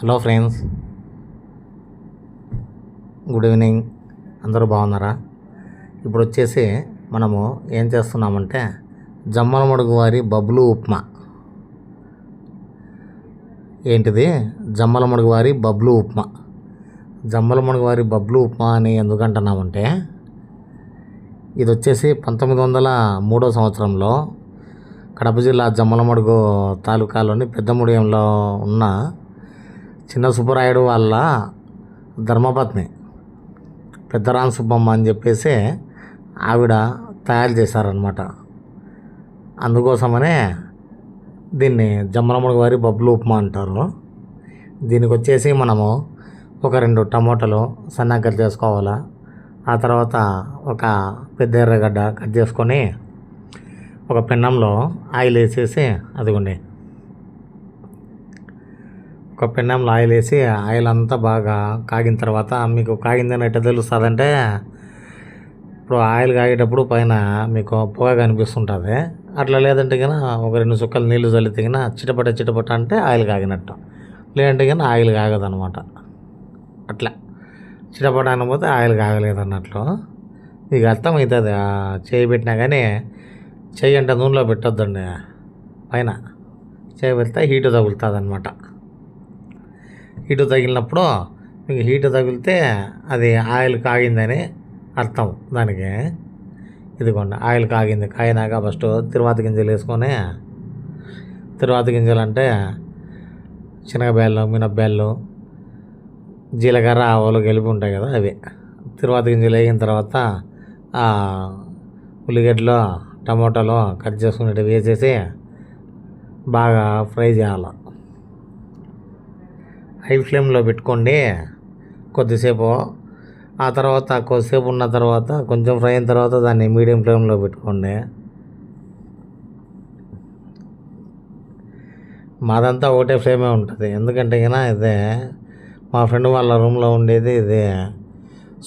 Hello friends, good evening. అందరూ బాగున్నారా? ఇప్పుడు వచ్చేసి మనము ఏం చేస్తున్నామంటే జమ్మలమడుగు వారి బబ్లు ఉప్మా. ఏంటిది? జమ్మలమడుగు వారి బబ్లు ఉప్మా. జమ్మలమడుగు వారి బబ్లు ఉప్మా అని ఎందుకంటున్నామంటే ఇది వచ్చేసి 1903 సంవత్సరంలో కడప జిల్లా జమ్మలమడుగు తాలూకాలోని పెద్దముడియంలో ఉన్న చిన్న సుబ్బరాయుడు వాళ్ళ ధర్మపత్ని పెద్దరామ సుబ్బమ్మ అని చెప్పేసి ఆవిడ తయారు చేశారనమాట. అందుకోసమనే దీన్ని జమ్మలమడుగు వారి బబ్లు ఉప్మా అంటారు. దీనికి వచ్చేసి మనము ఒక 2 టమోటాలు సన్నగా కట్ చేసుకోవాలా. ఆ తర్వాత ఒక పెద్ద ఎర్రగడ్డ కట్ చేసుకొని ఒక పెన్నంలో ఆయిల్ వేసేసి, అదిగోండి ఒక పెన్నంలో ఆయిల్ వేసి ఆయిల్ అంతా బాగా కాగిన తర్వాత, మీకు కాగిందని ఎట్లా తెలుస్తుందంటే ఇప్పుడు ఆయిల్ కాగేటప్పుడు పైన మీకు పొగ కనిపిస్తుంటుంది. అట్లా లేదంటే కన్నా ఒక 2 చుక్కలు నీళ్లు చల్లితే కన్నా చిటపట అంటే ఆయిల్ కాగినట్టు, లేదంటే కన్నా ఆయిల్ కాగదనమాట. అట్లా చిటపట అనకపోతే ఆయిల్ కాగలేదు అన్నట్లు మీకు అర్థమవుతుంది. చేయి పెట్టినా కానీ చెయ్యి అంటే నూనెలో పెట్టొద్దండి, పైన చేయి పెడితే హీటు తగులుతుంది అనమాట. హీటు తగిలినప్పుడు మీకు హీటు తగిలితే అది ఆయిల్ కాగిందని అర్థం దానికి. ఇదిగోండి ఆయిల్ కాగింది. కాగినాక ఫస్ట్ తిరువాత గింజలు వేసుకొని, తిరువాత గింజలు అంటే శనగబేళ్ళు, మినపబేళ్ళు, జీలకర్ర, ఆవాలు కలిపి ఉంటాయి కదా, అవి తిరువాత గింజలు వేగిన తర్వాత ఉల్లిగడ్డలు, టమోటాలు కట్ చేసుకునేవి వేసేసి బాగా ఫ్రై చేయాలి. హై ఫ్లేమ్లో పెట్టుకోండి కొద్దిసేపు. ఆ తర్వాత కొద్దిసేపు ఉన్న తర్వాత కొంచెం ఫ్రై అయిన తర్వాత దాన్ని మీడియం ఫ్లేమ్లో పెట్టుకోండి. మాదంతా ఒకటే ఫ్లేమే ఉంటుంది. ఎందుకంటే కన్నా ఇదే మా ఫ్రెండ్ వాళ్ళ రూమ్లో ఉండేది, ఇది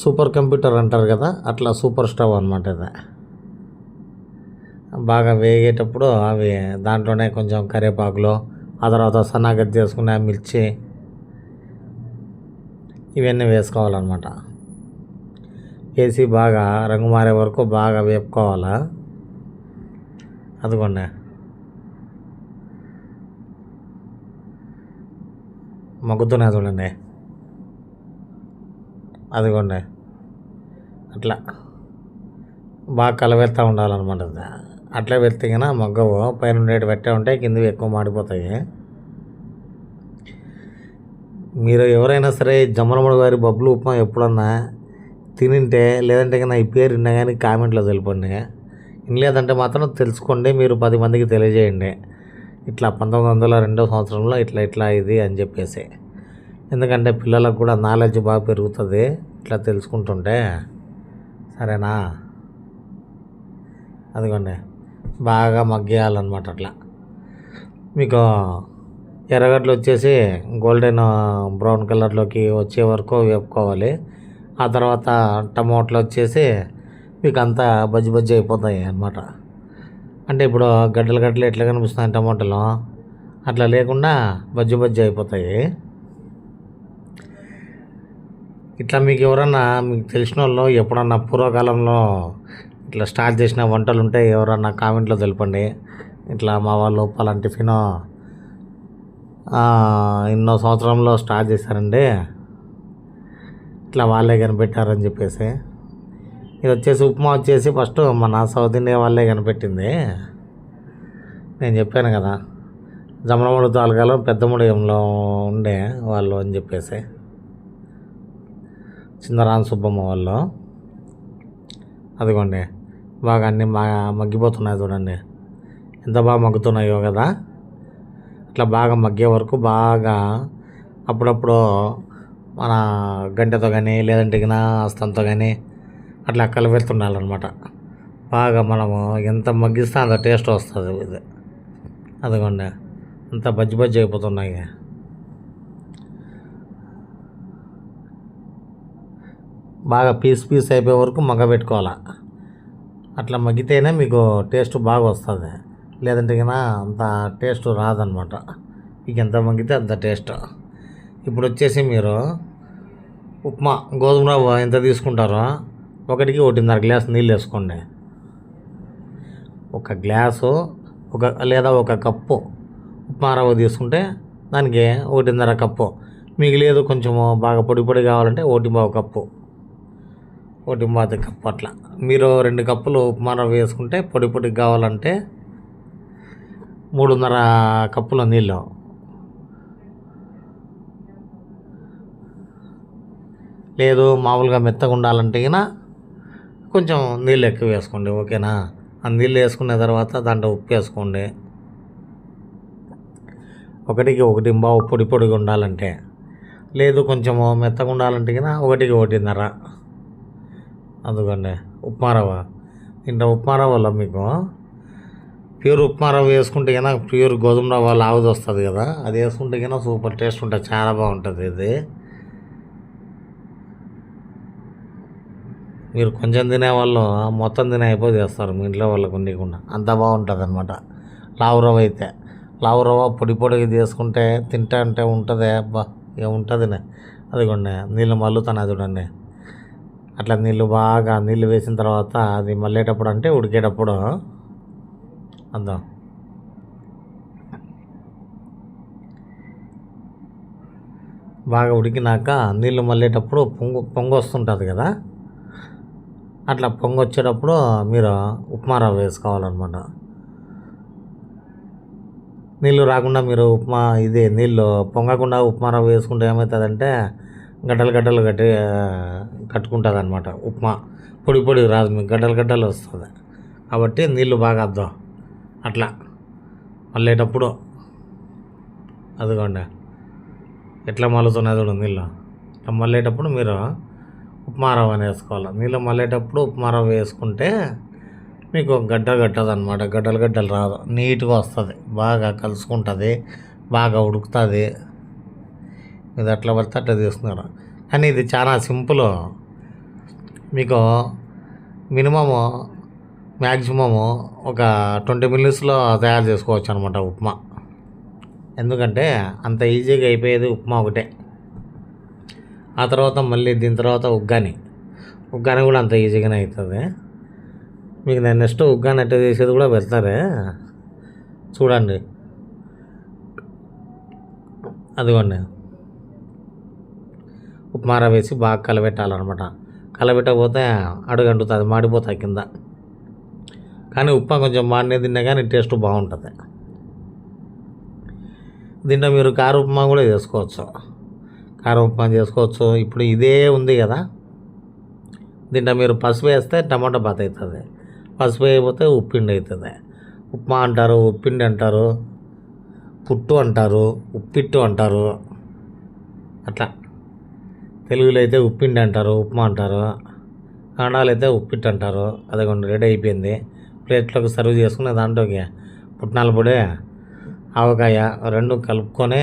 సూపర్ కంప్యూటర్ అంటారు కదా, అట్లా సూపర్ స్టవ్ అనమాట. ఇది బాగా వేగేటప్పుడు అవి దాంట్లోనే కొంచెం కరివేపాకులు, ఆ తర్వాత సన్నగా కట్ చేసుకునే మిర్చి, ఇవన్నీ వేసుకోవాలన్నమాట. వేసి బాగా రంగు మారే వరకు బాగా వేపుకోవాలా. అదిగోండి మగ్గుతున్నాయి చూడండి, అదిగోండి అట్లా బాగా కలవెత్తా ఉండాలన్నమాట. అట్లా పెడితే కన్నా మగ్గవు. పైన ఉండేటి పెట్టే ఉంటాయి, కిందవి ఎక్కువ మాడిపోతాయి. మీరు ఎవరైనా సరే జమ్మలమడుగు వారి బబ్లు ఉప్మా ఎప్పుడన్నా తినింటే, లేదంటే కన్నా ఈ పేరు విన్నా కానీ కామెంట్లో తెలపండి. లేదంటే మాత్రం తెలుసుకోండి, మీరు 10 మందికి తెలియజేయండి. ఇట్లా 1902 సంవత్సరంలో ఇట్లా ఇది అని చెప్పేసి. ఎందుకంటే పిల్లలకు కూడా నాలెడ్జ్ బాగా పెరుగుతుంది ఇట్లా తెలుసుకుంటుంటే. సరేనా? అదిగోండి బాగా మగ్గేయాలన్నమాట. అట్లా మీకు ఎర్రగడ్డలు వచ్చేసి గోల్డెన్ బ్రౌన్ కలర్లోకి వచ్చే వరకు వేపుకోవాలి. ఆ తర్వాత టమోటాలు వచ్చేసి మీకు అంతా బజ్జి అయిపోతాయి అన్నమాట. అంటే ఇప్పుడు గడ్డలు ఎట్లా కనిపిస్తున్నాయి టమోటాలు, అట్లా లేకుండా బజ్జి అయిపోతాయి. ఇట్లా మీకు ఎవరన్నా మీకు తెలిసిన వాళ్ళు ఎప్పుడన్నా పూర్వకాలంలో ఇట్లా స్టార్ట్ చేసిన వంటలు ఉంటే ఎవరన్నా కామెంట్లో తెలపండి. ఇట్లా మా వాళ్ళు పలానా టిఫిన్ ఎన్నో సంవత్సరంలో స్టార్ట్ చేశారండి, ఇట్లా వాళ్ళే కనిపెట్టారని చెప్పేసి. ఇది వచ్చేసి ఉప్మా వచ్చేసి ఫస్ట్ మన సౌత్ ఇండియా వాళ్ళే కనిపెట్టింది. నేను చెప్పాను కదా, జమ్మలమడుగు తాలూకాలో పెద్దముడియంలో ఉండే వాళ్ళు అని చెప్పేసి, చిన్నరామ సుబ్బమ్మ వాళ్ళు. అదిగోండి బాగా అన్నీ మగ్గిపోతున్నాయి చూడండి, ఎంత బాగా మగ్గుతున్నాయో కదా. అట్లా బాగా మగ్గే వరకు బాగా అప్పుడప్పుడు మన గంటతో కానీ లేదంటే హస్తంతో కానీ అట్లా కలబెడుతుండాలన్నమాట. బాగా మనము ఎంత మగ్గిస్తే అంత టేస్ట్ వస్తుంది ఇది. అదిగోండి అంత బజ్జి అయిపోతున్నాయి. బాగా పీస్ అయిపోయే వరకు మగ్గబెట్టుకోవాలి. అట్లా మగ్గితేనే మీకు టేస్ట్ బాగా వస్తుంది, లేదంటే కన్నా అంత టేస్ట్ రాదనమాట. మీకు ఎంత మగ్గితే అంత టేస్ట్. ఇప్పుడు వచ్చేసి మీరు ఉప్మా గోధుమ రవ్వ ఎంత తీసుకుంటారో 1.5 గ్లాస్ నీళ్ళు వేసుకోండి. ఒక గ్లాసు లేదా ఒక కప్పు ఉప్మా రవ్వ తీసుకుంటే దానికి 1.5 కప్పు. మీకు లేదు కొంచెము బాగా పొడి పొడి కావాలంటే 1.5 కప్పు, 1.5 కప్పు అట్లా. మీరు 2 కప్పులు ఉప్మా రవ్వ వేసుకుంటే పొడి పొడి కావాలంటే 3.5 కప్పుల నీళ్ళు. లేదు మామూలుగా మెత్తగా ఉండాలంటే కొంచెం నీళ్ళు ఎక్కువ వేసుకోండి, ఓకేనా. ఆ నీళ్ళు వేసుకున్న తర్వాత దాంట్లో ఉప్పు వేసుకోండి. 1.1 పొడి పొడిగా ఉండాలంటే. లేదు కొంచెము మెత్తగా ఉండాలంటే 1.1.5 అందుకండి ఉప్మా రవ్వ. ఇంత ఉప్మా రవ్వలో మీకు ప్యూర్ ఉప్మా రవ్వ వేసుకుంటే ప్యూర్ గోధుమ రవ్వ లావుది వస్తుంది కదా, అది వేసుకుంటే సూపర్ టేస్ట్ ఉంటుంది, చాలా బాగుంటుంది ఇది. మీరు కొంచెం తినేవాళ్ళు మొత్తం తినే అయిపోతేస్తారు మీ ఇంట్లో వాళ్ళకు ఉండకుండా, అంత బాగుంటుంది అనమాట. లావు రవ్వ అయితే లావు రవ్వ పొడి పొడిగా తీసుకుంటే తింటా అంటే ఉంటుంది, అబ్బా ఏముంటుందినే. అదిగోండి నీళ్ళు మల్లుతాను చూడండి. అట్లా నీళ్ళు వేసిన తర్వాత అది మళ్ళేటప్పుడు అంటే ఉడికేటప్పుడు అందాం. బాగా ఉడికినాక నీళ్ళు మళ్ళేటప్పుడు పొంగు వస్తుంటుంది కదా, అట్లా పొంగు వచ్చేటప్పుడు మీరు ఉప్మా రవ్వ వేసుకోవాలన్నమాట. నీళ్ళు రాకుండా మీరు నీళ్ళు పొంగకుండా ఉప్మా రవ్వ వేసుకుంటే ఏమవుతుందంటే గడ్డలు కట్టుకుంటుంది అనమాట. ఉప్మా పొడి పొడి రాదు, మీకు గడ్డలు వస్తుంది. కాబట్టి నీళ్ళు బాగా అద్దాం అట్లా మళ్ళేటప్పుడు. అదిగోండి ఎట్లా మళ్ళుతున్నాయి చూడు నీళ్ళు. ఇట్లా మళ్ళేటప్పుడు మీరు ఉప్మా రవ్వ వేసుకోవాలి. నీళ్ళు మళ్ళేటప్పుడు ఉప్మా రవ్వ వేసుకుంటే మీకు కట్టదు అనమాట, గడ్డలు రాదు, నీట్గా వస్తుంది, బాగా కలుసుకుంటుంది, బాగా ఉడుకుతుంది. ఇది అట్లా పడితే అట్లా తీసుకున్నారు. కానీ ఇది చాలా సింపుల్. మీకు మినిమము మ్యాక్సిమము ఒక 20 మినిట్స్లో తయారు చేసుకోవచ్చు అనమాట ఉప్మా. ఎందుకంటే అంత ఈజీగా అయిపోయేది ఉప్మా ఒకటే. ఆ తర్వాత మళ్ళీ దీని తర్వాత ఉగ్గాని కూడా అంత ఈజీగానే అవుతుంది. మీకు నేను నెక్స్ట్ ఉగ్గాని ఎట్లా చేసేది కూడా పెడతారే చూడండి. అదిగోండి ఉప్మా రవ్వ వేసి బాగా కలబెట్టాలన్నమాట. కలబెట్టకపోతే అడుగంటుతుంది, మాడిపోతాయి కింద. కానీ ఉప్మా కొంచెం మాడినే తిన్నా కానీ టేస్ట్ బాగుంటుంది. దీంట్లో మీరు కార ఉప్మా కూడా చేసుకోవచ్చు, ఇప్పుడు ఇదే ఉంది కదా, దీంట్లో మీరు పసుపు వేస్తే టమాటా బాత్ అవుతుంది, పసుపు వేయకపోతే ఉప్పిండి అవుతుంది. ఉప్మా అంటారు, ఉప్పిండి అంటారు, పుట్టు అంటారు, ఉప్పిట్టు అంటారు. అట్లా తెలుగులో అయితే ఉప్పిండి అంటారు, ఉప్మా అంటారు. కన్నడలో అయితే ఉప్పిట్టు అంటారు. అదిగోండి రెడీ అయిపోయింది. ప్లేట్లోకి సర్వ్ చేసుకుని దాంట్లోకి పుట్నాల పొడి, ఆవకాయ 2 కలుపుకొని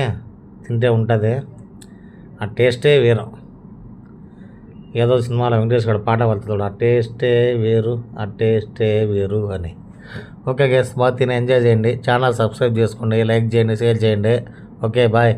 తింటే ఉంటుంది. ఆ టేస్టే వేరు. ఏదో సినిమాలో వెంకటేష్ గారు పాట పడుతుంది, ఆ టేస్టే వేరు అని. ఓకే గైస్, బాగా తిని ఎంజాయ్ చేయండి. ఛానల్ సబ్స్క్రైబ్ చేసుకోండి, లైక్ చేయండి, షేర్ చేయండి. Okay bye.